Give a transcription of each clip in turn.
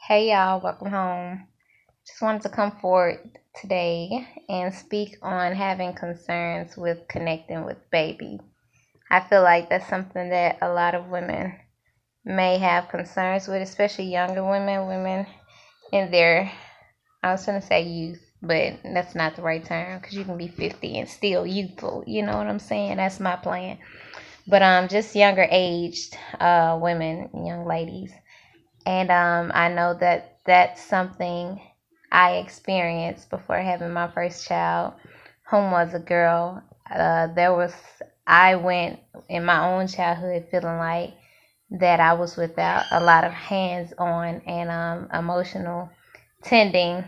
Hey y'all, welcome home. Just wanted to come forward today and speak on having concerns with connecting with baby. I feel like that's something that a lot of women may have concerns with, especially younger women, women in their, I was going to say youth, but that's not the right term because you can be 50 and still youthful. You know what I'm saying? That's my plan. But just younger aged women, young ladies. And I know that that's something I experienced before having my first child, whom was a girl. I went in my own childhood feeling like that I was without a lot of hands on and emotional tending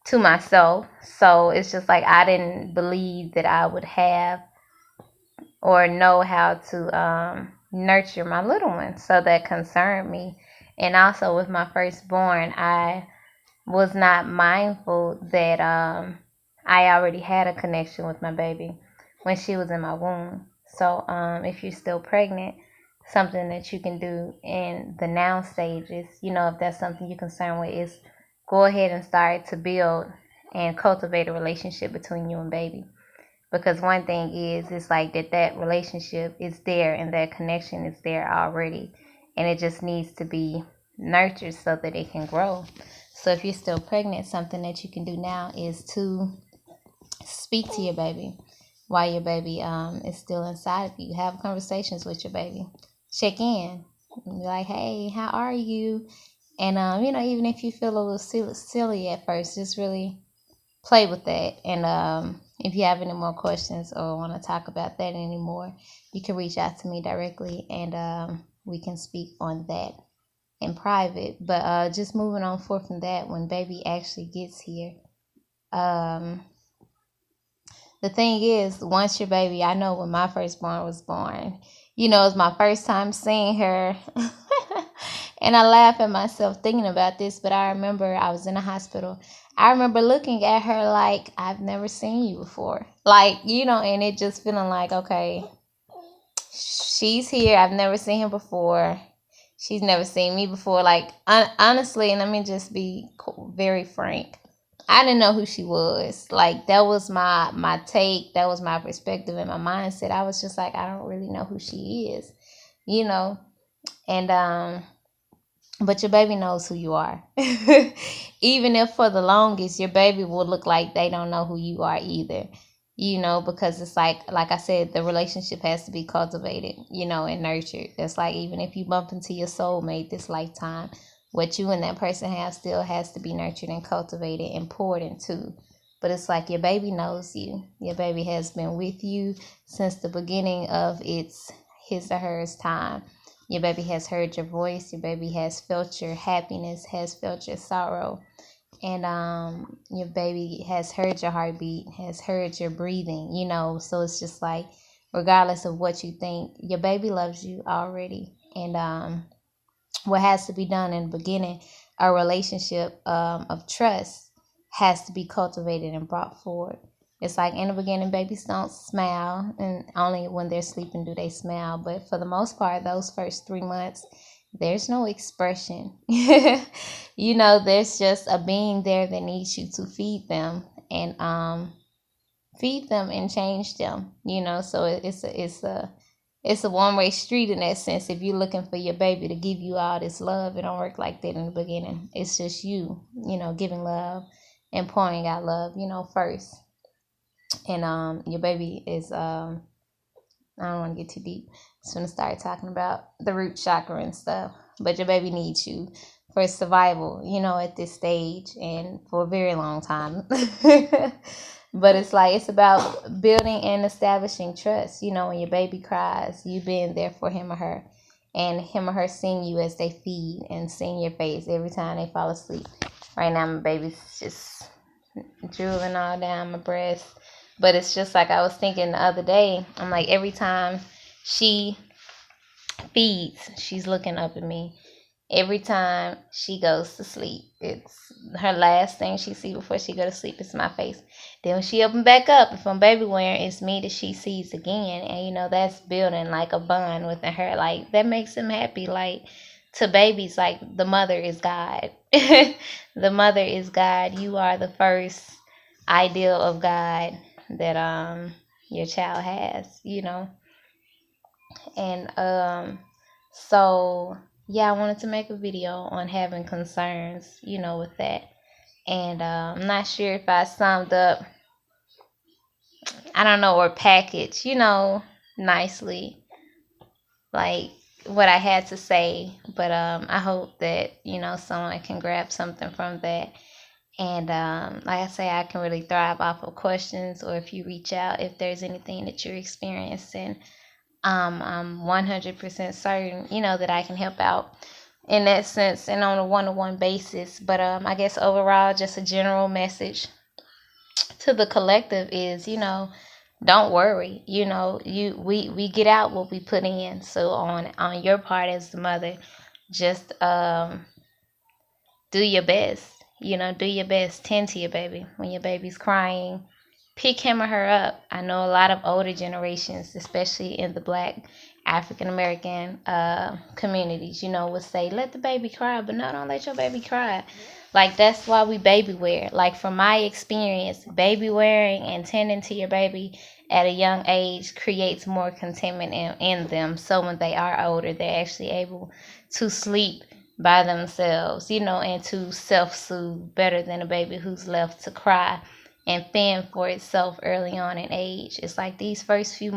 to myself. So it's just like I didn't believe that I would have or know how to nurture my little one. So that concerned me. And also with my firstborn, I was not mindful that I already had a connection with my baby when she was in my womb. So if you're still pregnant, something that you can do in the now stages, if that's something you're concerned with, is go ahead and start to build and cultivate a relationship between you and baby. Because one thing is, it's like that relationship is there and that connection is there already. And it just needs to be nurtured so that it can grow. So if you're still pregnant, something that you can do now is to speak to your baby while your baby is still inside of you. Have conversations with your baby. Check in. Be like, hey, how are you? And, even if you feel a little silly at first, just really play with that. And if you have any more questions or want to talk about that anymore, you can reach out to me directly and we can speak on that in private. But just moving on forward from that, when baby actually gets here, um, the thing is, once your baby, I know when my firstborn was born, it was my first time seeing her. And I laugh at myself thinking about this, but I remember I was in the hospital. I remember looking at her like, I've never seen you before. Like, and it just feeling like, okay, she's here. I've never seen her before. She's never seen me before. Like, honestly, and let me just be very frank. I didn't know who she was. Like, that was my take. That was my perspective and my mindset. I was just like, I don't really know who she is, and but your baby knows who you are. Even if for the longest your baby will look like they don't know who you are either. Because it's like I said, the relationship has to be cultivated, and nurtured. It's like even if you bump into your soulmate this lifetime, what you and that person have still has to be nurtured and cultivated and poured into. But it's like your baby knows you. Your baby has been with you since the beginning of his or hers time. Your baby has heard your voice. Your baby has felt your happiness, has felt your sorrow. And your baby has heard your heartbeat, has heard your breathing, So it's just like, regardless of what you think, your baby loves you already. And what has to be done in the beginning, a relationship of trust has to be cultivated and brought forward. It's like in the beginning, babies don't smile, and only when they're sleeping do they smile. But for the most part, those first 3 months, there's no expression. There's just a being there that needs you to feed them and change them. So it's a one-way street in that sense. If you're looking for your baby to give you all this love, it don't work like that in the beginning. It's just you, giving love and pouring out love, first. And your baby is I don't want to get too deep. Just want to start talking about the root chakra and stuff. But your baby needs you for survival, at this stage and for a very long time. But it's like, it's about building and establishing trust. When your baby cries, you being there for him or her. And him or her seeing you as they feed and seeing your face every time they fall asleep. Right now, my baby's just drooling all down my breast. But it's just like I was thinking the other day. I'm like, every time she feeds, she's looking up at me. Every time she goes to sleep, it's her last thing she sees before she go to sleep is my face. Then when she open back up, if I'm baby wearing, it's me that she sees again. And that's building like a bond within her. Like, that makes him happy. Like, to babies, like the mother is God. The mother is God. You are the first ideal of God that your child has. And so yeah, I wanted to make a video on having concerns, with that. And I'm not sure if I summed up, I don't know, or packaged, nicely, like what I had to say. But I hope that, someone can grab something from that. And like I say, I can really thrive off of questions, or if you reach out, if there's anything that you're experiencing, I'm 100% certain, that I can help out in that sense and on a one-to-one basis. But I guess overall, just a general message to the collective is, don't worry. We get out what we put in. So on your part as the mother, just do your best. Do your best. Tend to your baby when your baby's crying. Pick him or her up. I know a lot of older generations, especially in the Black African American communities, would say, let the baby cry, but no, don't let your baby cry. Like, that's why we baby wear. Like, from my experience, baby wearing and tending to your baby at a young age creates more contentment in them. So when they are older, they're actually able to sleep by themselves, and to self-soothe better than a baby who's left to cry and fend for itself early on in age. It's like these first few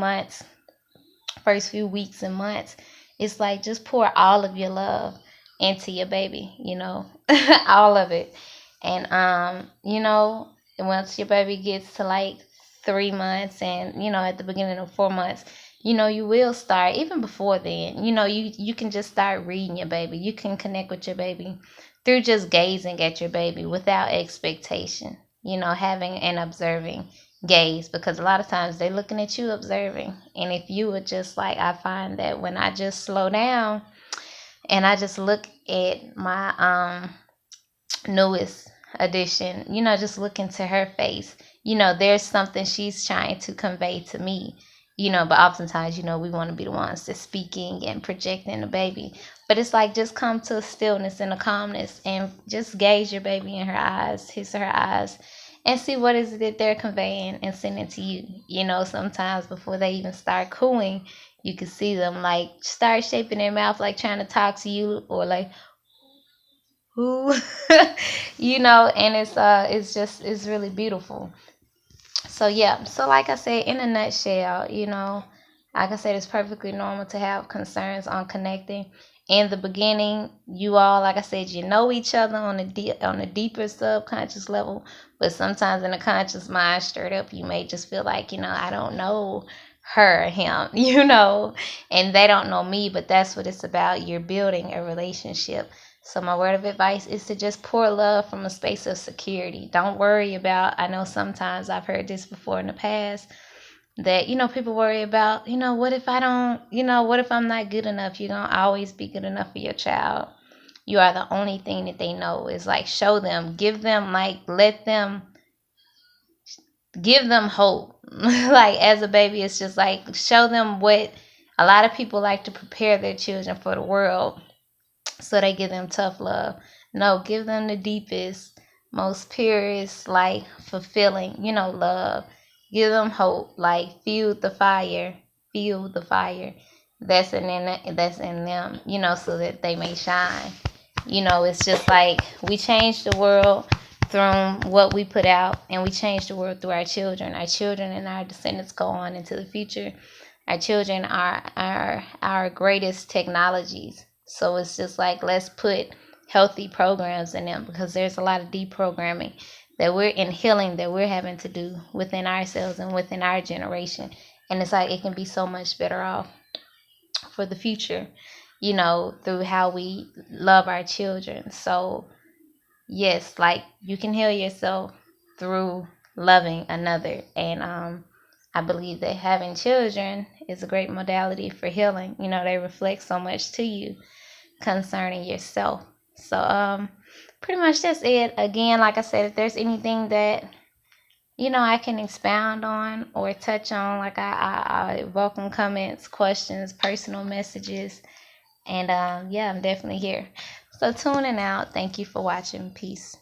weeks and months, it's like just pour all of your love into your baby, all of it. And once your baby gets to like 3 months, and at the beginning of 4 months, you will start, even before then, you can just start reading your baby. You can connect with your baby through just gazing at your baby without expectation, having an observing gaze, because a lot of times they're looking at you observing. And if you would just, like, I find that when I just slow down and I just look at my newest addition, just look into her face, there's something she's trying to convey to me, but oftentimes, we want to be the ones that's speaking and projecting the baby. But it's like, just come to a stillness and a calmness and just gaze your baby in her eyes, his or her eyes, and see what is it that they're conveying and sending to you. Sometimes before they even start cooing, you can see them like start shaping their mouth, like trying to talk to you, or like, who, and it's really beautiful. So yeah, so like I said, in a nutshell, like I said, it's perfectly normal to have concerns on connecting. In the beginning, you all, like I said, you know each other on a deeper subconscious level, but sometimes in the conscious mind, straight up, you may just feel like, I don't know her or him, and they don't know me, but that's what it's about. You're building a relationship. So my word of advice is to just pour love from a space of security. Don't worry about, I know sometimes I've heard this before in the past, that, people worry about, what if I don't, what if I'm not good enough? You're going to always be good enough for your child. You are the only thing that they know. Is like, show them, give them, like, give them hope. Like, as a baby, it's just like, show them what a lot of people like to prepare their children for the world. So they give them tough love. No, give them the deepest, most purest, like, fulfilling, love. Give them hope. Like, fuel the fire. Fuel the fire that's in them, so that they may shine. It's just like, we change the world through what we put out, and we change the world through our children. Our children and our descendants go on into the future. Our children are our greatest technologies. So it's just like, let's put healthy programs in them, because there's a lot of deprogramming that we're in healing that we're having to do within ourselves and within our generation. And it's like, it can be so much better off for the future, through how we love our children. So yes, like, you can heal yourself through loving another. And I believe that having children is a great modality for healing. They reflect so much to you concerning yourself. So pretty much that's it. Again, like I said, if there's anything that I can expound on or touch on, like, I welcome comments, questions, personal messages. And yeah, I'm definitely here. So tuning out. Thank you for watching. Peace.